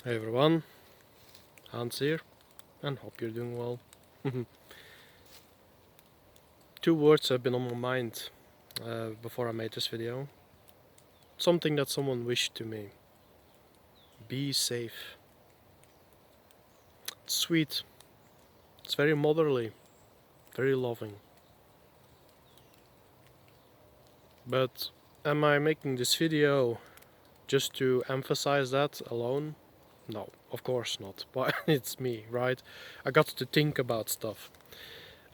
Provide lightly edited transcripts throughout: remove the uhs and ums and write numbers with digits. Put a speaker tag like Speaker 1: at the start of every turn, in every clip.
Speaker 1: Hey everyone, Hanz here, and hope you're doing well. Two words have been on my mind before I made this video. Something that someone wished to me. Be safe. It's sweet. It's very motherly, very loving. But am I making this video just to emphasize that alone? No, of course not. But it's me, right? I got to think about stuff.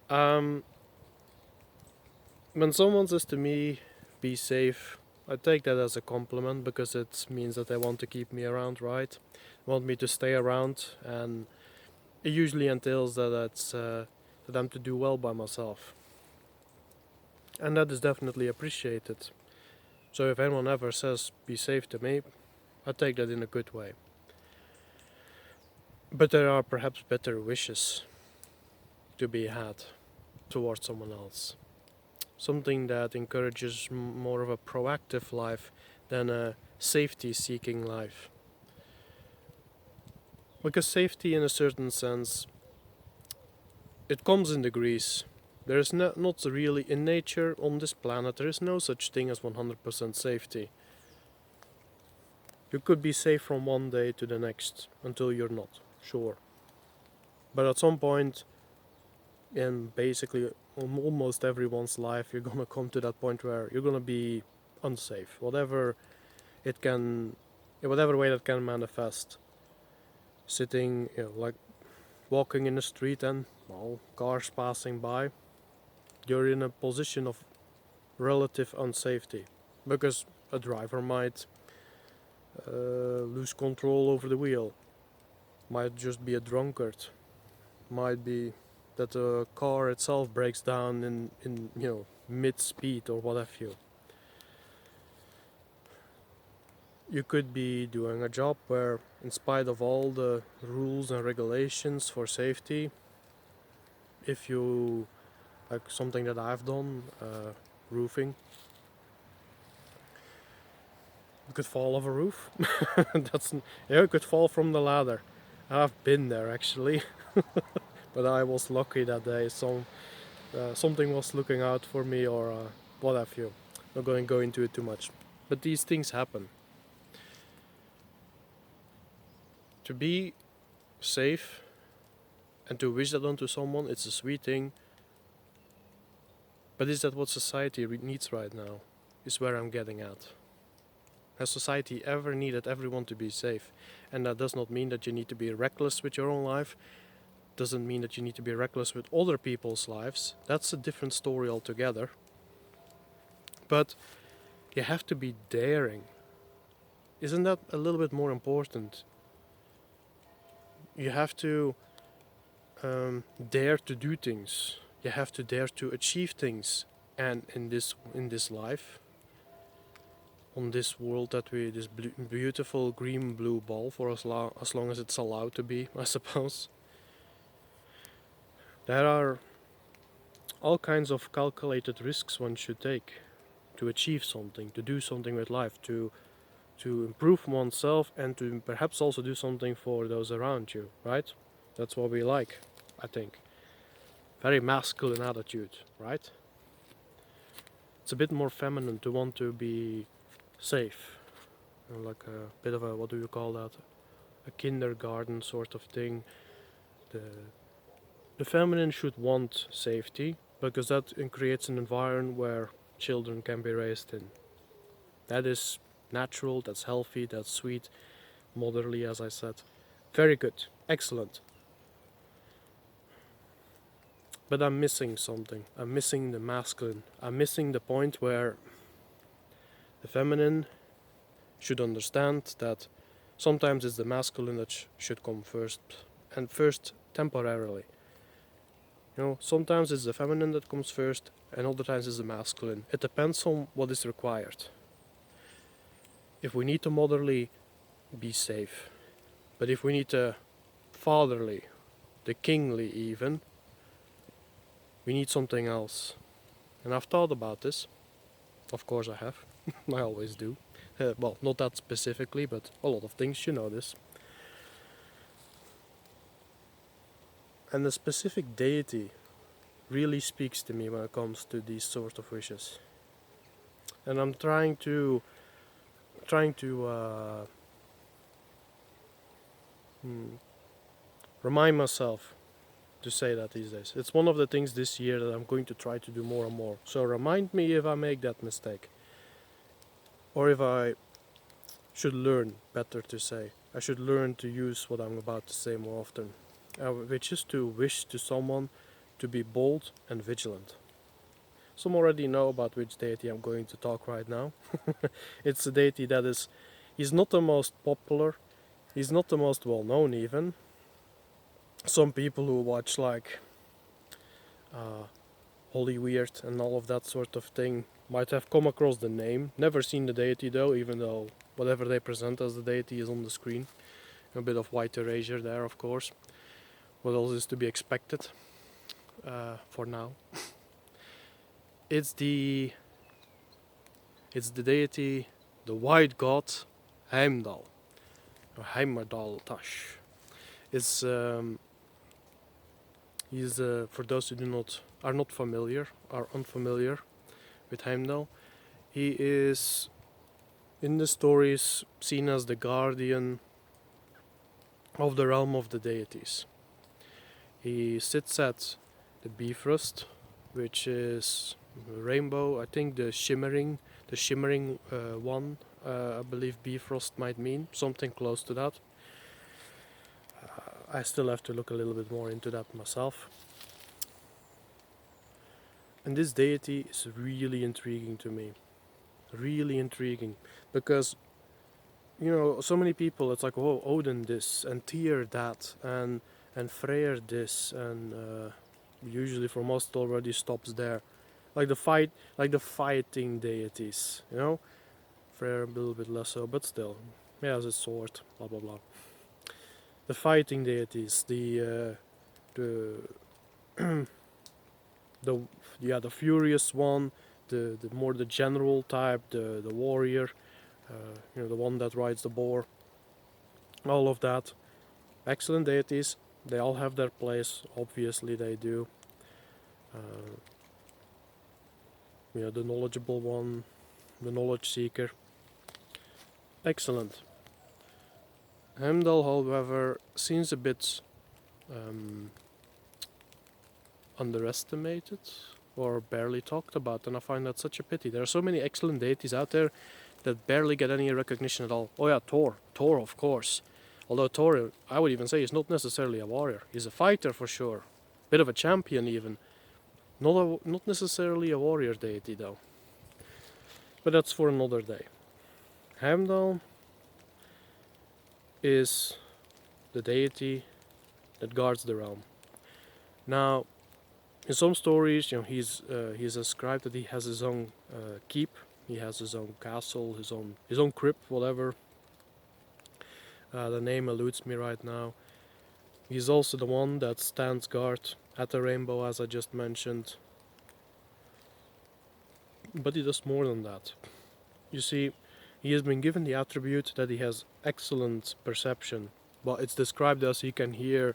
Speaker 1: When someone says to me, be safe, I take that as a compliment because it means that they want to keep me around, right? Want me to stay around, and it usually entails that it's for them to do well by myself. And that is definitely appreciated. So if anyone ever says, be safe to me, I take that in a good way. But there are perhaps better wishes to be had towards someone else. Something that encourages more of a proactive life than a safety-seeking life. Because safety, in a certain sense, it comes in degrees. There is not really, in nature, on this planet, there is no such thing as 100% safety. You could be safe from one day to the next, until you're not, sure. But at some point, in basically almost everyone's life, you're gonna come to that point where you're gonna be unsafe, whatever it can, in whatever way that can manifest. Sitting, like walking in the street and, well, cars passing by, you're in a position of relative unsafety because a driver might lose control over the wheel, might just be a drunkard, might be that the car itself breaks down in mid-speed or what have you. You could be doing a job where, in spite of all the rules and regulations for safety, if you, like something that I've done, roofing, you could fall off a roof. You could fall from the ladder. I've been there actually, but I was lucky that day. Something was looking out for me, or what have you. Not going to go into it too much, but these things happen. To be safe and to wish that onto someone, it's a sweet thing. But is that what society needs right now? Is where I'm getting at. Has society ever needed everyone to be safe? And that does not mean that you need to be reckless with your own life. Doesn't mean that you need to be reckless with other people's lives. That's a different story altogether. But you have to be daring. Isn't that a little bit more important? You have to dare to do things. You have to dare to achieve things. And in this life, on this world that this beautiful green blue ball, for as long as it's allowed to be, I suppose, there are all kinds of calculated risks one should take to achieve something, to do something with life, to improve oneself, and to perhaps also do something for those around you, right? That's what we like, I think. Very masculine attitude, right? It's a bit more feminine to want to be safe. Like a bit of a, what do you call that? A kindergarten sort of thing. The feminine should want safety, because that creates an environment where children can be raised in. That is natural, that's healthy, that's sweet, motherly, as I said. Very good, excellent. But I'm missing something. I'm missing the masculine. I'm missing the point where the feminine should understand that sometimes it's the masculine that should come first, and first temporarily. Sometimes it's the feminine that comes first, and other times it's the masculine. It depends on what is required. If we need to motherly, be safe. But if we need to fatherly, the kingly even, we need something else. And I've thought about this. Of course I have. I always do. Well, not that specifically, but a lot of things, you know this. And the specific deity really speaks to me when it comes to these sort of wishes. And I'm trying to remind myself to say that these days. It's one of the things this year that I'm going to try to do more and more. So remind me if I make that mistake. Or if I should learn better to say. I should learn to use what I'm about to say more often. Which is to wish to someone to be bold and vigilant. Some already know about which deity I'm going to talk right now. It's a deity that he's not the most popular, he's not the most well known even. Some people who watch like Holy Weird and all of that sort of thing might have come across the name, never seen the deity though, even though whatever they present as the deity is on the screen. A bit of white erasure there, of course. What else is to be expected for now? It's the deity, the white god Heimdall, or Heimdall Tash. It's he's for those who are unfamiliar with Heimdall. He is in the stories seen as the guardian of the realm of the deities. He sits at the Bifrost, which is rainbow. I think the shimmering one. I believe Bifrost might mean something close to that. I still have to look a little bit more into that myself. And this deity is really intriguing to me. Really intriguing. Because, so many people, it's like, oh, Odin this, and Tyr that, and Freyr this, and usually for most already stops there. Like the fighting deities, Freyr a little bit less so, but still. He has his sword, blah blah blah. The fighting deities, the the furious one, the more the general type, the warrior, the one that rides the boar, all of that. Excellent deities. They all have their place. Obviously, they do. The knowledgeable one, the knowledge seeker. Excellent. Heimdall, however, seems a bit underestimated or barely talked about, and I find that such a pity. There are so many excellent deities out there that barely get any recognition at all. Oh yeah, Thor, of course. Although Thor, I would even say, is not necessarily a warrior. He's a fighter for sure, bit of a champion even. Not necessarily a warrior deity though. But that's for another day. Heimdall is the deity that guards the realm. Now, in some stories, he's ascribed that he has his own keep, he has his own castle, his own crypt, whatever. The name eludes me right now. He's also the one that stands guard at the rainbow, as I just mentioned. But he does more than that. You see, he has been given the attribute that he has excellent perception, but it's described as he can hear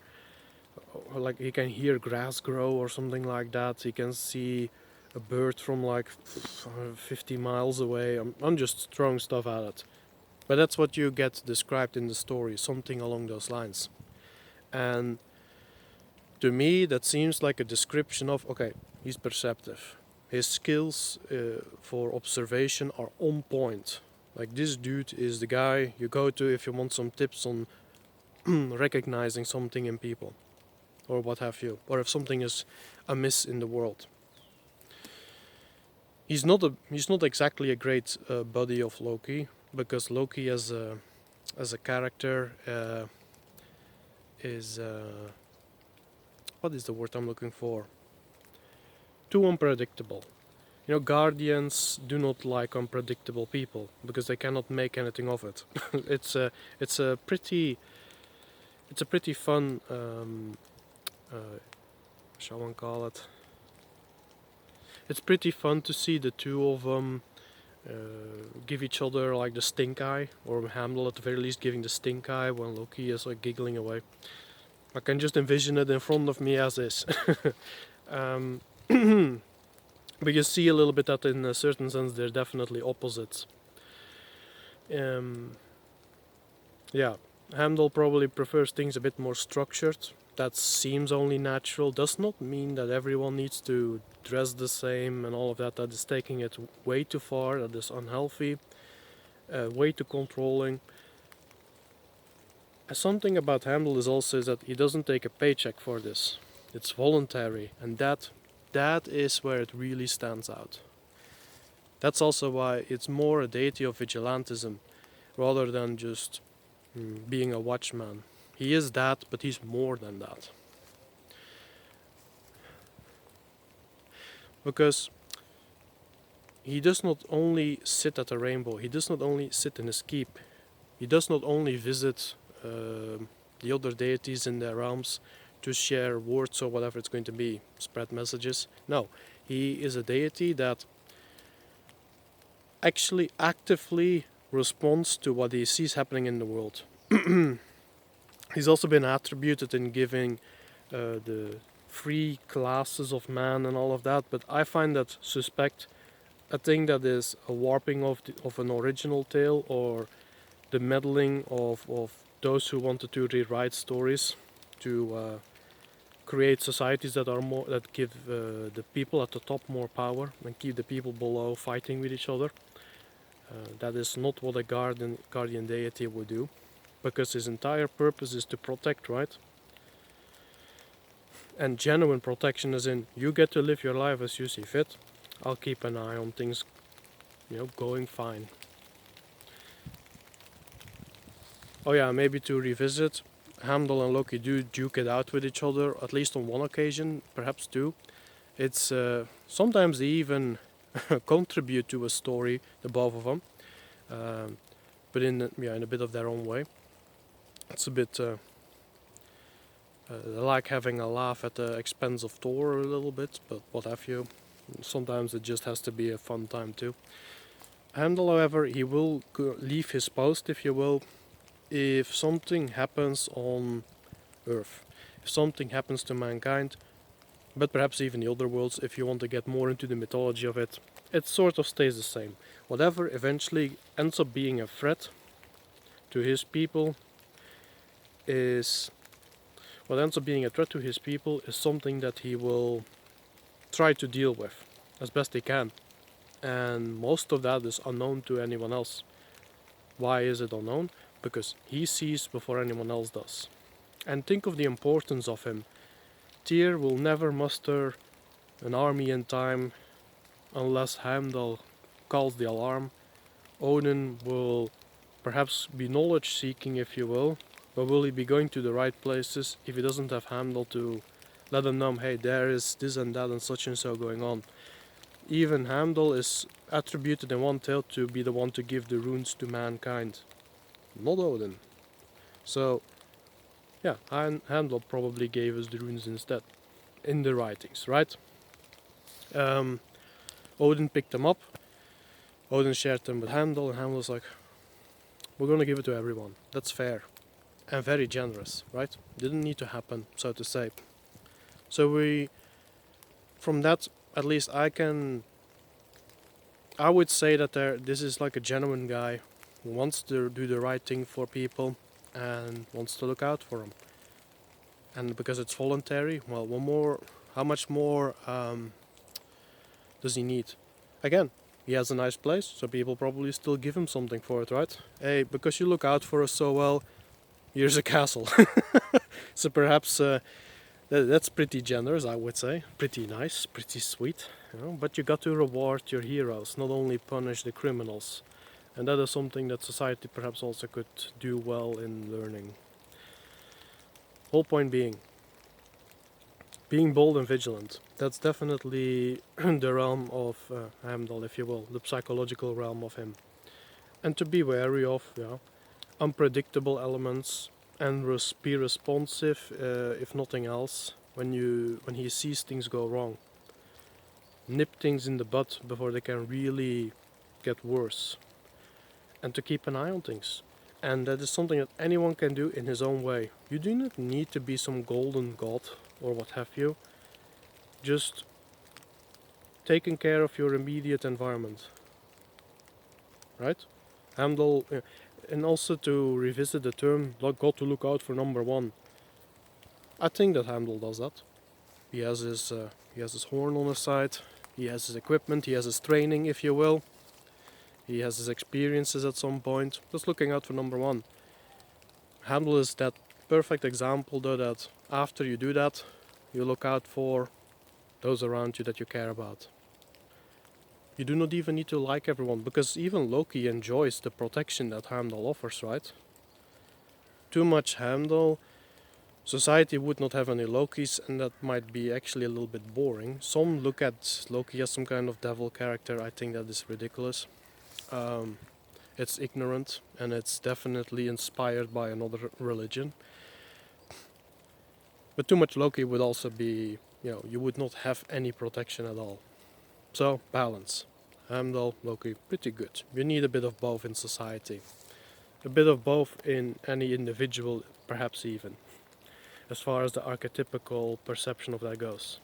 Speaker 1: grass grow or something like that. He can see a bird from like 50 miles away. I'm just throwing stuff at it. But that's what you get described in the story, something along those lines. And to me, that seems like a description of, okay, he's perceptive. His skills for observation are on point. Like, this dude is the guy you go to if you want some tips on recognizing something in people, or what have you, or if something is amiss in the world. He's not exactly a great buddy of Loki, because Loki as a character is what is the word I'm looking for? Too unpredictable. Guardians do not like unpredictable people because they cannot make anything of it. it's a pretty fun shall one call it? It's pretty fun to see the two of them give each other like the stink eye, or Heimdall at the very least giving the stink eye when Loki is like giggling away. I can just envision it in front of me as is. um, but you see a little bit that in a certain sense they're definitely opposites. Yeah, Hamdall probably prefers things a bit more structured. That seems only natural. Does not mean that everyone needs to dress the same and all of that. That is taking it way too far. That is unhealthy. Way too controlling. Something about Hamdall is also that he doesn't take a paycheck for this. It's voluntary, and that is where it really stands out. That's also why it's more a deity of vigilantism rather than just being a watchman. He is that, but he's more than that. Because he does not only sit at the rainbow, he does not only sit in his keep, he does not only visit the other deities in their realms to share words or whatever it's going to be, spread messages. No, he is a deity that actually actively responds to what he sees happening in the world. He's also been attributed in giving the free classes of man and all of that, but I find that suspect. I think that is a warping of an original tale, or the meddling of those who wanted to rewrite stories to create societies that are more, that give the people at the top more power and keep the people below fighting with each other. That is not what a guardian deity would do, because his entire purpose is to protect, right? And genuine protection is in, you get to live your life as you see fit. I'll keep an eye on things, going fine. Oh yeah, maybe to revisit, Hamdall and Loki do duke it out with each other, at least on one occasion, perhaps two. It's sometimes they even contribute to a story, the both of them, but in a bit of their own way. It's a bit like having a laugh at the expense of Thor a little bit, but what have you. Sometimes it just has to be a fun time too. Hamdall, however, he will leave his post, if you will, if something happens on Earth, if something happens to mankind, but perhaps even the other worlds, if you want to get more into the mythology of it, it sort of stays the same. Whatever eventually ends up being a threat to his people is something that he will try to deal with as best he can. And most of that is unknown to anyone else. Why is it unknown? Because he sees before anyone else does. And think of the importance of him. Tyr will never muster an army in time unless Heimdall calls the alarm. Odin will perhaps be knowledge seeking, if you will, but will he be going to the right places if he doesn't have Heimdall to let him know, hey, there is this and that and so going on. Even Heimdall is attributed in one tale to be the one to give the runes to mankind, not Odin. So, yeah, Heimdall probably gave us the runes instead, in the writings, right? Odin picked them up, Odin shared them with Heimdall, and Heimdall's like, we're gonna give it to everyone, that's fair. And very generous, right? Didn't need to happen, so to say. So from that, at least I would say that this is like a genuine guy who wants to do the right thing for people and wants to look out for them. And because it's voluntary, well, how much more does he need? Again, he has a nice place, so people probably still give him something for it, right? Hey, because you look out for us so well, here's a castle. So perhaps that's pretty generous, I would say. Pretty nice, pretty sweet. But you got to reward your heroes, not only punish the criminals. And that is something that society perhaps also could do well in learning. Whole point being bold and vigilant. That's definitely the realm of Heimdall, if you will, the psychological realm of him. And to be wary of unpredictable elements and be responsive, if nothing else, when he sees things go wrong. Nip things in the bud before they can really get worse. And to keep an eye on things. And that is something that anyone can do in his own way. You do not need to be some golden god or what have you. Just taking care of your immediate environment, right? Handle, and also to revisit the term, got to look out for number one. I think that Handel does that. He has his horn on his side. He has his equipment. He has his training, if you will. He has his experiences at some point. Just looking out for number one. Handel is that perfect example, though, that after you do that, you look out for those around you that you care about. You do not even need to like everyone, because even Loki enjoys the protection that Heimdall offers, right? Too much Heimdall, society would not have any Lokis, and that might be actually a little bit boring. Some look at Loki as some kind of devil character. I think that is ridiculous. It's ignorant, and it's definitely inspired by another religion. But too much Loki would also be, you would not have any protection at all. So, balance. Heimdall, Loki, pretty good. You need a bit of both in society. A bit of both in any individual, perhaps even. As far as the archetypical perception of that goes.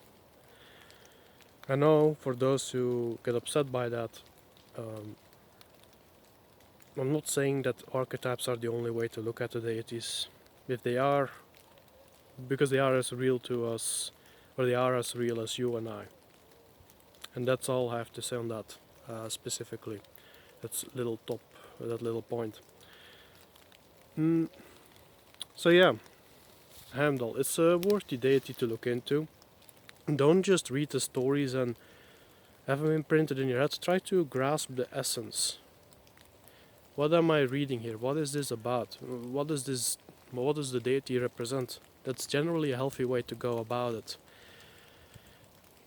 Speaker 1: I know, for those who get upset by that, I'm not saying that archetypes are the only way to look at the deities. If they are, because they are as real to us, or they are as real as you and I. And that's all I have to say on that, specifically. That little point. So yeah, Heimdall. It's a worthy deity to look into. Don't just read the stories and have them imprinted in your head. Try to grasp the essence. What am I reading here? What is this about? What does the deity represent? That's generally a healthy way to go about it,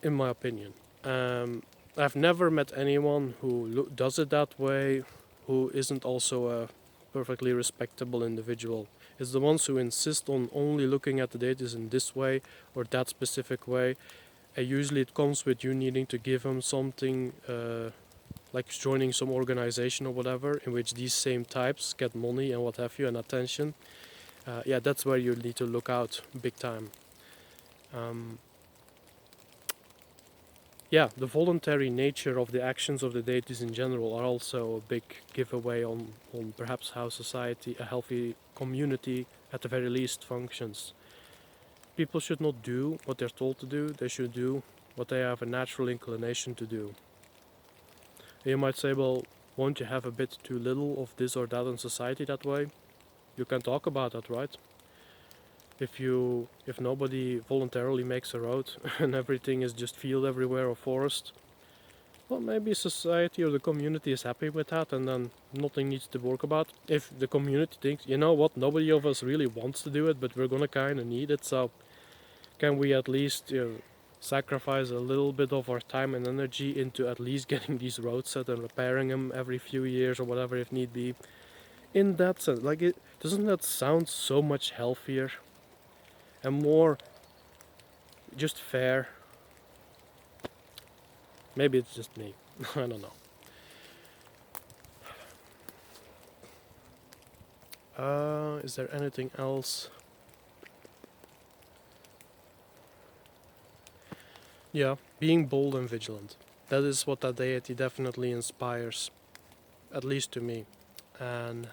Speaker 1: in my opinion. I've never met anyone who does it that way, who isn't also a perfectly respectable individual. It's the ones who insist on only looking at the deities in this way or that specific way. And usually it comes with you needing to give them something, like joining some organization or whatever, in which these same types get money and what have you and attention. That's where you need to look out big time. The voluntary nature of the actions of the deities in general are also a big giveaway on perhaps how society, a healthy community at the very least, functions. People should not do what they're told to do, they should do what they have a natural inclination to do. You might say, well, won't you have a bit too little of this or that in society that way? You can talk about that, right? If nobody voluntarily makes a road and everything is just field everywhere or forest, well, maybe society or the community is happy with that and then nothing needs to work about. If the community thinks, you know what, nobody of us really wants to do it, but we're gonna kinda need it, so can we at least sacrifice a little bit of our time and energy into at least getting these roads set and repairing them every few years or whatever if need be. In that sense, doesn't that sound so much healthier and more just fair? Maybe it's just me. I don't know. Is there anything else? Yeah, being bold and vigilant. That is what that deity definitely inspires, at least to me. And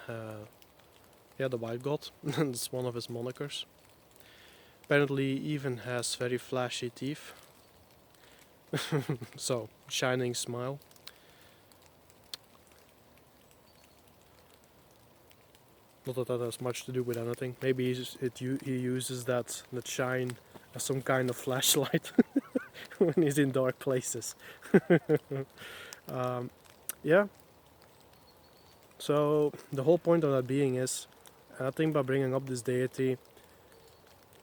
Speaker 1: the White God, that's one of his monikers. Apparently even has very flashy teeth. So, shining smile. Not that that has much to do with anything. Maybe he uses that shine as some kind of flashlight when he's in dark places. So the whole point of that being is, I think by bringing up this deity,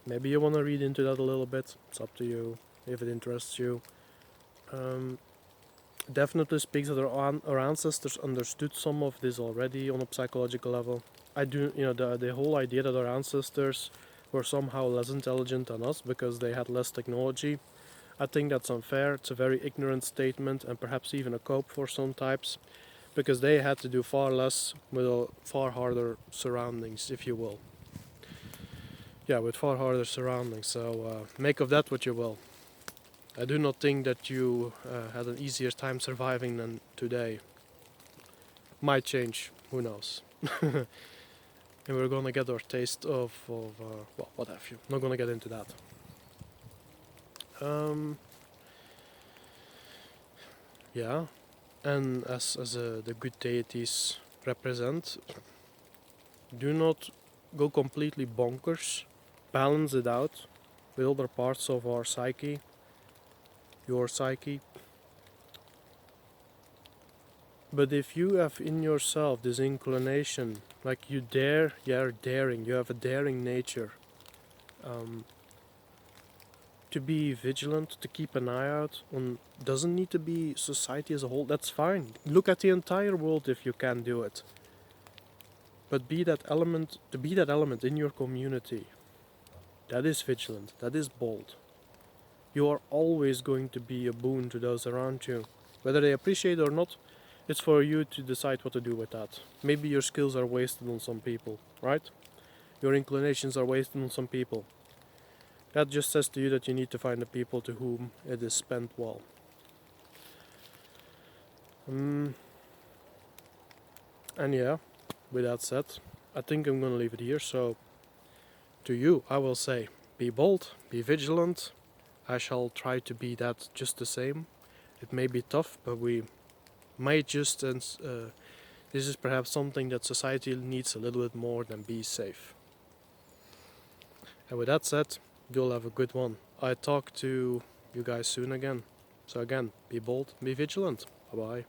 Speaker 1: maybe you want to read into that a little bit. It's up to you if it interests you. Definitely speaks that our ancestors understood some of this already on a psychological level. I do, the whole idea that our ancestors were somehow less intelligent than us because they had less technology, I think that's unfair. It's a very ignorant statement and perhaps even a cope for some types. because they had to do far less with far harder surroundings, if you will. Yeah, with far harder surroundings, so make of that what you will. I do not think that you had an easier time surviving than today. Might change, who knows. And we're gonna get our taste of well, what have you. Not gonna get into that. Yeah, and as the good deities represent, do not go completely bonkers. Balance it out with other parts of our psyche, your psyche. But if you have in yourself this inclination, like you are daring, you have a daring nature, to be vigilant, to keep an eye out on, doesn't need to be society as a whole, that's fine. Look at the entire world if you can do it. But be that element, to be that element in your community, that is vigilant, that is bold. You are always going to be a boon to those around you. Whether they appreciate it or not, it's for you to decide what to do with that. Maybe your skills are wasted on some people, right? Your inclinations are wasted on some people. That just says to you that you need to find the people to whom it is spent well. And yeah, with that said, I think I'm gonna leave it here. So, to you, I will say, be bold, be vigilant. I shall try to be that just the same. It may be tough, but we might just, this is perhaps something that society needs a little bit more than be safe. And with that said, you'll have a good one. I talk to you guys soon again. So again, be bold, be vigilant. Bye bye.